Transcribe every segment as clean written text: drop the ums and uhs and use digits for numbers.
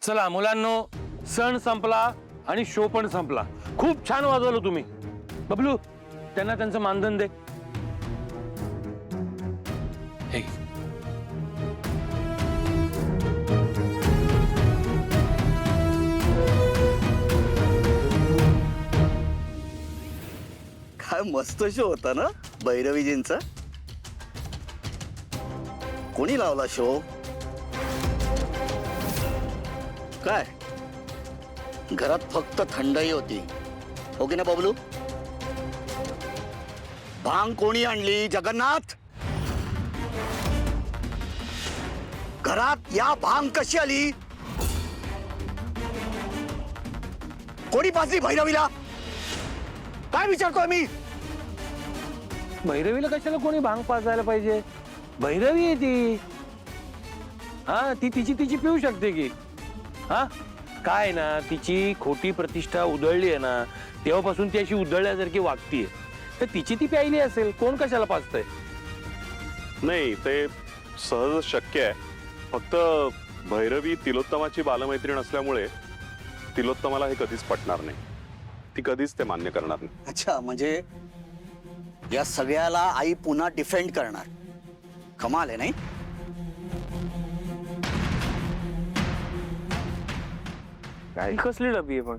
चला मुलांनो, सण संपला आणि शो पण संपला. खूप छान वाजवलं तुम्ही. बबलू, त्यांना त्यांचं मानधन दे. हे. काय मस्त शो होता ना भैरवीजींचा. कोणी लावला शो? काय घरात फक्त थंडाई होती, हो की ना बबलू? भांग कोणी आणली? जगन्नाथ, घरात या भांग कशी आली? कोणी पाजली भैरवीला? काय विचारतोय मी? भैरवीला कशाला कोणी भांग पाजायला पाहिजे? भैरवी आहे ती. हा, ती तिची पिऊ शकते की. हा, काय ना, तिची खोटी प्रतिष्ठा उधळली आहे ना, तेव्हापासून ती अशी उधळल्यासारखी वागतीये. तर तिची ती प्यायली असेल. कोण कशाला पाजतंय? नाही, ते सहज शक्य आहे. फक्त भैरवी तिलोत्तमाची बालमैत्रीण असल्यामुळे तिलोत्तमाला हे कधीच पटणार नाही. ती कधीच ते मान्य करणार नाही. अच्छा, म्हणजे या सगळ्याला आई पुन्हा डिफेंड करणार. कमाल आहे नाही? काय कसली डबी आहे पण?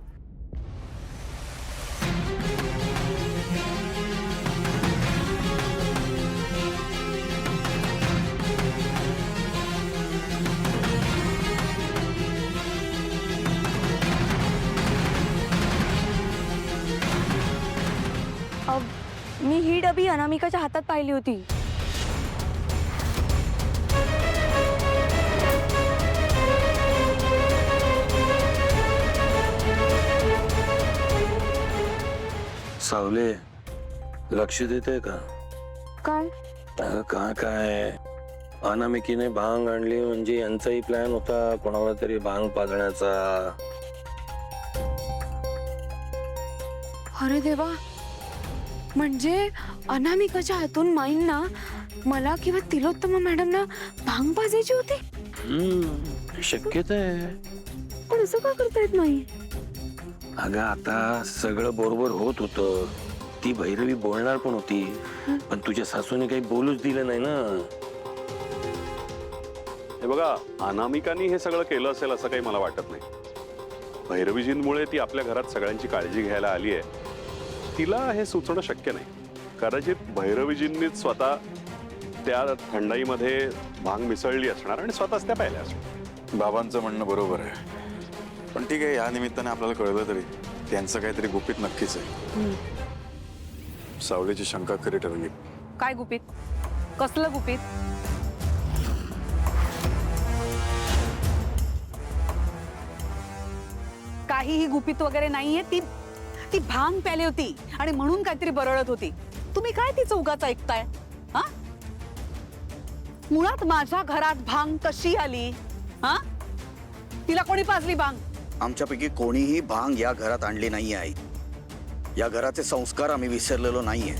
मी ही डबी अनामिकाच्या हातात पाहिली होती. सावले, लक्ष देते का? काय? काय अनामिकीने भांग आणली म्हणजे यांचाही प्लॅन होता कोणाला तरी भांग पाजण्याचा. अरे देवा, म्हणजे अनामिकाच्या हातून माईंना मला किंवा तिलोत्तमा मॅडमना भांग पाजायची होती. शक्यता आहे. पण असं का करतायत माई? अगं, आता सगळं बरोबर होत होतं. ती भैरवी बोलणार पण होती, पण तुझ्या सासूने काही बोलूच दिलं नाही ना. हे बघा, अनामिकानी हे सगळं केलं असेल असं काही मला वाटत नाही. भैरवीजींमुळे ती आपल्या घरात सगळ्यांची काळजी घ्यायला आली आहे. तिला हे सुचणं शक्य नाही. कदाचित भैरवीजींनीच स्वतः त्या थंडाईमध्ये भांग मिसळली असणार आणि स्वतःच त्या प्यायल्या असणार. बाबांचं म्हणणं बरोबर आहे, पण ठीक आहे, या निमित्ताने आपल्याला कळलं तरी त्यांचं काहीतरी गुपित नक्कीच आहे. सावलीची शंका खरी ठरली. काय गुपित? कसलं गुपित? काहीही गुपित वगैरे नाहीये. ती भांग प्याली होती आणि म्हणून काहीतरी बरळत होती. तुम्ही काय तिचं उगाच ऐकताय? हा, मुळात माझ्या घरात भांग कशी आली? हा, तिला कोणी पाजली भांग? आमच्यापैकी कोणीही भांग या घरात आणली नाही आहे. या घराचे संस्कार आम्ही विसरलेलो नाहीये.